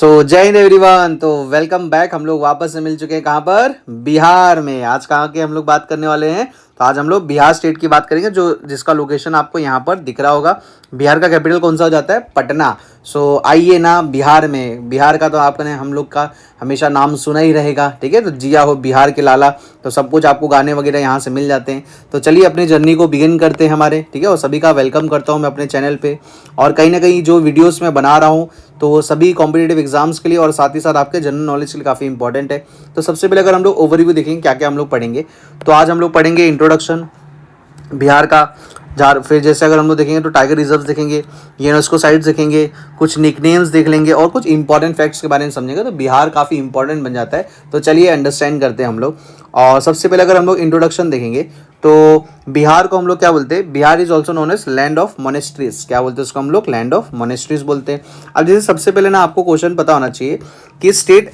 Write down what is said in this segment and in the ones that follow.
जय हिंद एवरीवन। तो welcome back. हम लोग वापस से मिल चुके हैं कहाँ पर, बिहार में। आज कहाँ के हम लोग बात करने वाले हैं, तो आज हम लोग बिहार स्टेट की बात करेंगे, जो जिसका लोकेशन आपको यहाँ पर दिख रहा होगा। बिहार का कैपिटल कौन सा हो जाता है, पटना। आइए ना बिहार में। बिहार का तो आपने हम लोग का हमेशा नाम सुना ही रहेगा, ठीक है। तो जिया हो बिहार के लाला, तो सब कुछ आपको गाने वगैरह यहाँ से मिल जाते हैं। तो चलिए अपनी जर्नी को बिगिन करते हैं हमारे, ठीक है। और सभी का वेलकम करता हूँ मैं अपने चैनल पे। और कहीं ना कहीं जो वीडियोस मैं बना रहा हूँ तो वो सभी कॉम्पिटिटिव एग्जाम्स के लिए और साथ ही साथ आपके जनरल नॉलेज के लिए काफ़ी इंपॉर्टेंट है। तो सबसे पहले अगर हम लोग ओवरव्यू देखेंगे क्या क्या हम लोग पढ़ेंगे, तो आज हम लोग पढ़ेंगे इंट्रोडक्शन बिहार का। फिर जैसे अगर हम लोग देखेंगे तो टाइगर रिजर्व देखेंगे, यूनेस्को साइट्स देखेंगे, कुछ निकनेम्स देख लेंगे और कुछ इंपॉर्टेंट फैक्ट्स के बारे में समझेंगे। तो बिहार काफ़ी इंपॉर्टेंट बन जाता है। तो चलिए अंडरस्टैंड करते हैं हम लोग। और सबसे पहले अगर हम लोग इंट्रोडक्शन देखेंगे तो बिहार को हम लोग क्या बोलते हैं, Bihar is also known as land of monasteries. क्या बोलते हैं उसको हम लोग, लैंड ऑफ मोनेस्ट्रीज बोलते हैं। अब जैसे सबसे पहले ना आपको क्वेश्चन पता होना चाहिए कि स्टेट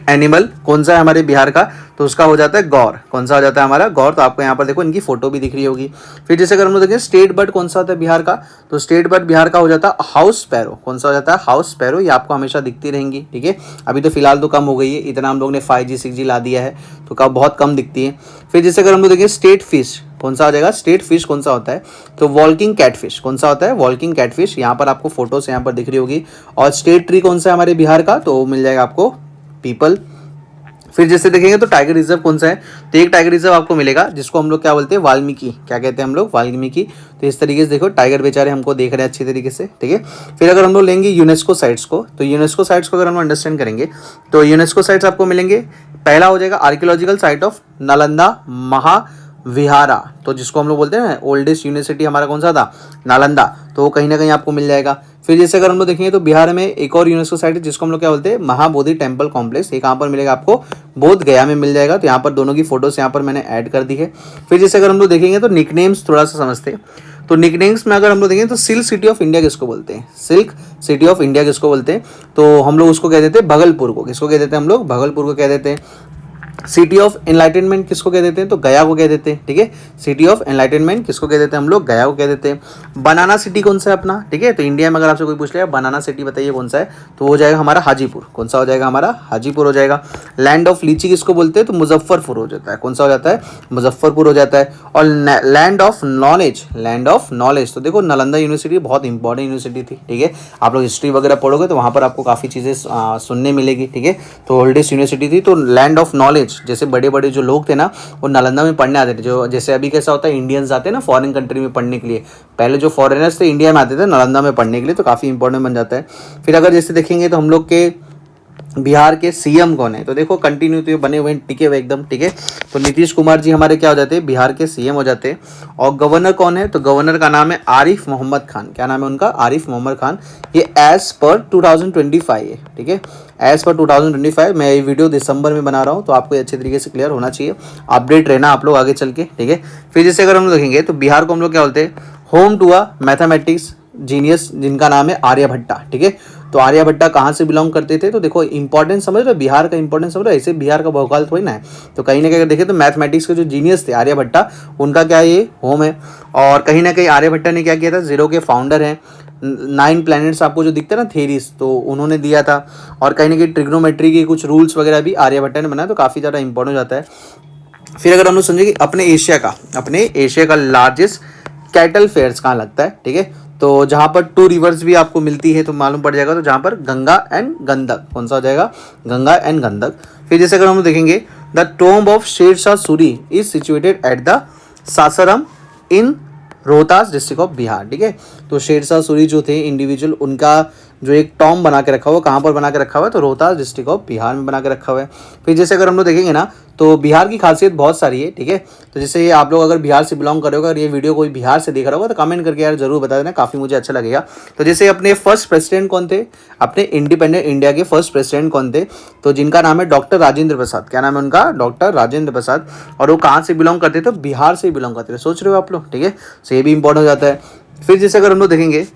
एनिमल कौन सा है हमारे बिहार का, तो उसका हो जाता है गौर। कौन सा हो जाता है हमारा, गौर। तो आपको यहाँ पर देखो इनकी फोटो भी दिख रही होगी। फिर जैसे अगर हम लोग देखें स्टेट बर्ड कौन सा होता है बिहार का, तो स्टेट बर्ड बिहार का हो जाता है हाउस स्पैरो। कौन सा हो जाता है, हाउस स्पैरो। ये आपको हमेशा दिखती रहेंगी, ठीक है। अभी तो फिलहाल तो कम हो गई है, इतना हम लोग ने 5G 6G ला दिया है, तो कब बहुत कम दिखती है। फिर जैसे अगर हम लोग देखें स्टेट फिश कौन सा हो जाएगा, स्टेट फिश कौन सा होता है, तो वॉल्किंग कैटफिश। कौन सा होता है, वॉल्किंग कैटफिश। यहाँ पर आपको फोटोस यहाँ पर दिख रही होगी। और स्टेट ट्री कौन सा है हमारे बिहार का, तो मिल जाएगा आपको पीपल। फिर जैसे देखेंगे तो टाइगर रिजर्व कौन सा है, तो एक टाइगर रिजर्व आपको मिलेगा जिसको हम लोग क्या बोलते हैं, वाल्मीकि। क्या कहते हैं हम लोग, वाल्मीकि। तो इस तरीके से देखो टाइगर बेचारे हमको देख रहे हैं अच्छी तरीके से, ठीक है। फिर अगर हम लोग लेंगे यूनेस्को साइट्स को, तो यूनेस्को साइट्स को अगर हम अंडरस्टैंड करेंगे तो यूनेस्को साइट्स आपको मिलेंगे। पहला हो जाएगा archaeological site of Nalanda Mahavihara, तो जिसको हम लोग बोलते हैं ओल्डेस्ट यूनिवर्सिटी हमारा कौन सा था, नालंदा। तो वो कहीं ना कहीं आपको मिल जाएगा। फिर जैसे अगर हम लोग देखेंगे तो बिहार में एक और यूनेस्को साइट है जिसको हम लोग क्या बोलते हैं, महाबोधि टेम्पल कॉम्प्लेक्स। ये कहाँ पर मिलेगा आपको, बोध गया में मिल जाएगा। तो यहाँ पर दोनों की फोटोस यहाँ पर मैंने ऐड कर दी है। फिर जैसे अगर हम लोग देखेंगे तो निकनेम्स थोड़ा सा समझते हैं। तो निकनेम्स में अगर हम लोग देखेंगे तो सिल्क सिटी ऑफ इंडिया किसको बोलते हैं, सिल्क सिटी ऑफ इंडिया किसको बोलते हैं, तो हम लोग उसको कह देते हैं भगलपुर को। किसको कह देते हैं हम लोग, भगलपुर को कह देते हैं। सिटी ऑफ एनलाइटनमेंट किसको कह देते हैं, तो गया को कह देते हैं, ठीक है। सिटी ऑफ एनलाइटनमेंट किसको कह देते हैं हम लोग, गया को कह देते हैं। बनाना सिटी कौन सा है अपना, ठीक है। तो इंडिया में अगर आपसे कोई पूछ लिया बनाना सिटी बताइए कौन सा है, तो हो जाएगा हमारा हाजीपुर। कौन सा हो जाएगा हमारा, हाजीपुर हो जाएगा। लैंड ऑफ लीची किसको बोलते हैं, तो मुजफ्फरपुर हो जाता है। कौन सा हो जाता है, मुजफ्फरपुर हो जाता है। और land of knowledge, land of knowledge, तो देखो नालंदा यूनिवर्सिटी बहुत इंपॉर्टेंट यूनिवर्सिटी थी, ठीक है। आप लोग हिस्ट्री वगैरह पढ़ोगे तो वहाँ पर आपको काफ़ी चीज़ें सुनने मिलेगी, ठीक है। तो ओल्डेस्ट यूनिवर्सिटी थी। तो लैंड ऑफ नॉलेज, जैसे बड़े बड़े जो लोग थे ना वो नालंदा में पढ़ने आते थे। जो जैसे अभी कैसा होता है, इंडियंस जाते हैं ना फॉरेन कंट्री में पढ़ने के लिए, पहले जो फॉरेनर्स थे इंडिया में आते थे नालंदा में पढ़ने के लिए। तो काफ़ी इंपॉर्टेंट बन जाता है। फिर अगर जैसे देखेंगे तो हम लोग के बिहार के सीएम कौन है, तो देखो कंटिन्यू तो ये बने हुए टिके हुए एकदम, ठीक है। तो नीतीश कुमार जी हमारे क्या हो जाते हैं, बिहार के सीएम हो जाते हैं। और गवर्नर कौन है, तो गवर्नर का नाम है आरिफ मोहम्मद खान। क्या नाम है उनका, आरिफ मोहम्मद खान। ये एज पर 2025 है, ठीक है। As per 2025। मैं ये वीडियो दिसंबर में बना रहा हूँ, तो आपको ये अच्छे तरीके से क्लियर होना चाहिए, अपडेट रहना आप लोग आगे चल के, ठीक है। फिर जैसे अगर हम लोग देखेंगे तो बिहार को हम लोग क्या बोलते हैं, home to a mathematics genius जिनका नाम है आर्यभट्टा, ठीक है। तो आर्यभट्टा कहाँ से बिलोंग करते थे, तो देखो इंपॉर्टेंस समझ रहे हो, बिहार का इंपॉर्टेंस समझ रहे हो, ऐसे बिहार का भौकाल थोड़ी ना है। तो कहीं ना कहीं अगर देखें तो मैथमेटिक्स के जो जीनियस थे आर्यभट्टा, उनका क्या ये होम है। और कहीं ना कहीं आर्यभट्टा ने क्या किया था, जीरो के फाउंडर हैं। 9 प्लैनेट्स आपको जो दिखता है ना थेरीज, तो उन्होंने दिया था। और कहीं ना कहीं ट्रिग्नोमेट्री के कुछ रूल्स वगैरह भी आर्यभट्टा ने बनाया। तो काफ़ी ज़्यादा इंपॉर्टेंट हो जाता है। फिर अगर हम लोग समझे कि अपने एशिया का लार्जेस्ट कैटल फेयर्स कहाँ लगता है, ठीक है। तो जहाँ पर 2 रिवर्स भी आपको मिलती है तो मालूम पड़ जाएगा। तो जहाँ पर गंगा एंड गंडक, कौन सा हो जाएगा, गंगा एंड गंडक। फिर जैसे अगर हम देखेंगे the tomb of Sher Shah Suri is situated at the Sasaram in Rohtas district of Bihar, ठीक है। तो शेरशाह सूरी जो थे इंडिविजुअल, उनका जो एक टॉम बना के रखा हुआ, कहाँ पर बना के रखा हुआ है, तो रोहतास डिस्ट्रिक्ट ऑफ बिहार में बना के रखा हुआ है। फिर जैसे अगर हम लोग देखेंगे ना तो बिहार की खासियत बहुत सारी है, ठीक है। तो जैसे आप लोग अगर बिहार से बिलोंग करोगे और ये वीडियो कोई बिहार से देख रहा होगा तो कमेंट करके यार जरूर बता देना, काफ़ी मुझे अच्छा लगेगा। तो जैसे अपने फर्स्ट प्रेसिडेंट कौन थे, अपने इंडिपेंडेंट इंडिया के फर्स्ट प्रेसिडेंट कौन थे, तो जिनका नाम है डॉक्टर राजेंद्र प्रसाद। क्या नाम है उनका, डॉक्टर राजेंद्र प्रसाद। और वो कहाँ से बिलोंग करते थे, तो बिहार से बिलोंग करते थे। सोच रहे हो आप लोग, ठीक है। तो ये भी इंपॉर्टेंट हो जाता है। फिर जैसे अगर हम लोग देखेंगे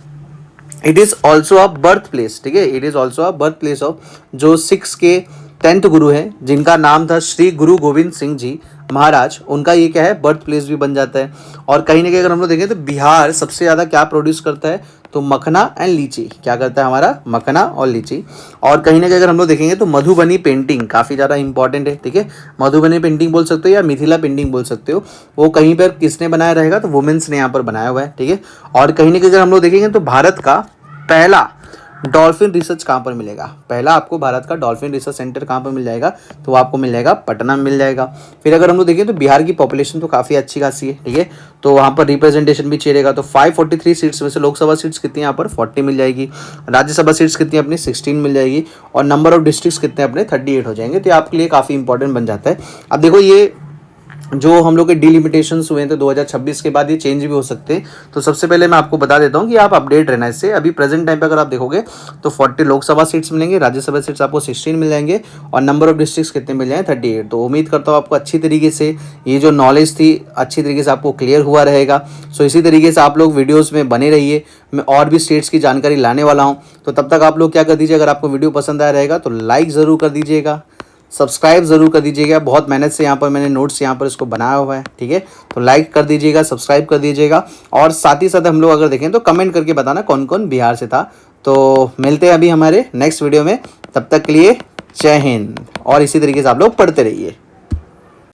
it is also a birth place, ठीक है। It is also a birth place of जो 6 के 10th गुरु हैं, जिनका नाम था श्री गुरु गोविंद सिंह जी। महाराज, उनका ये क्या है बर्थ प्लेस भी बन जाता है। और कहीं ना कहीं अगर हम लोग देखें तो बिहार सबसे ज़्यादा क्या प्रोड्यूस करता है, तो मखना एंड लीची। क्या करता है हमारा, मखना और लीची। और कहीं ना कहीं अगर हम लोग देखेंगे तो मधुबनी पेंटिंग काफ़ी ज़्यादा इंपॉर्टेंट है, ठीक है। मधुबनी पेंटिंग बोल सकते हो या मिथिला पेंटिंग बोल सकते हो, वो कहीं पर किसने बनाया रहेगा, तो वुमेन्स ने यहाँ पर बनाया हुआ है, ठीक है। और कहीं ना कहीं अगर हम लोग देखेंगे तो भारत का पहला डॉल्फिन रिसर्च कहाँ पर मिलेगा, पहला आपको भारत का डॉल्फिन रिसर्च सेंटर कहाँ पर मिल जाएगा, तो वो आपको मिल जाएगा पटना में मिल जाएगा। फिर अगर हम लोग देखें तो बिहार की पॉपुलेशन तो काफ़ी अच्छी खासी है, ठीक है। तो वहाँ पर रिप्रेजेंटेशन भी चाहिएगा, तो 543 सीट्स में से लोकसभा सीट्स कितनी यहाँ पर 40 मिल जाएगी, राज्यसभा सीट्स कितनी अपनी 16 मिल जाएगी, और नंबर ऑफ डिस्ट्रिक्ट्स कितने अपने 38 हो जाएंगे। तो ये आपके लिए काफ़ी इंपॉर्टेंट बन जाता है। अब देखो ये जो हम लोग के डिलिमिटेशंस हुए थे 2026 के बाद, ये चेंज भी हो सकते हैं। तो सबसे पहले मैं आपको बता देता हूँ कि आप अपडेट रहना इससे। अभी प्रेजेंट टाइम पे अगर आप देखोगे तो 40 लोकसभा सीट्स मिलेंगे, राज्यसभा सीट्स आपको 16 मिल जाएंगे, और नंबर ऑफ डिस्ट्रिक्ट्स कितने मिल जाएंगे 38। तो उम्मीद करता हूँ आपको अच्छी तरीके से ये जो नॉलेज थी अच्छी तरीके से आपको क्लियर हुआ रहेगा। सो इसी तरीके से आप लोग वीडियोज़ में बने रहिए, मैं और भी स्टेट्स की जानकारी लाने वाला हूँ। तो तब तक आप लोग क्या कर दीजिए, अगर आपको वीडियो पसंद आया रहेगा तो लाइक ज़रूर कर दीजिएगा, सब्सक्राइब ज़रूर कर दीजिएगा। बहुत मेहनत से यहाँ पर मैंने नोट्स यहाँ पर इसको बनाया हुआ है, ठीक है। तो लाइक कर दीजिएगा, सब्सक्राइब कर दीजिएगा, और साथ ही साथ हम लोग अगर देखें तो कमेंट करके बताना कौन कौन बिहार से था। तो मिलते हैं अभी हमारे नेक्स्ट वीडियो में, तब तक के लिए जय हिंद, और इसी तरीके से आप लोग पढ़ते रहिए।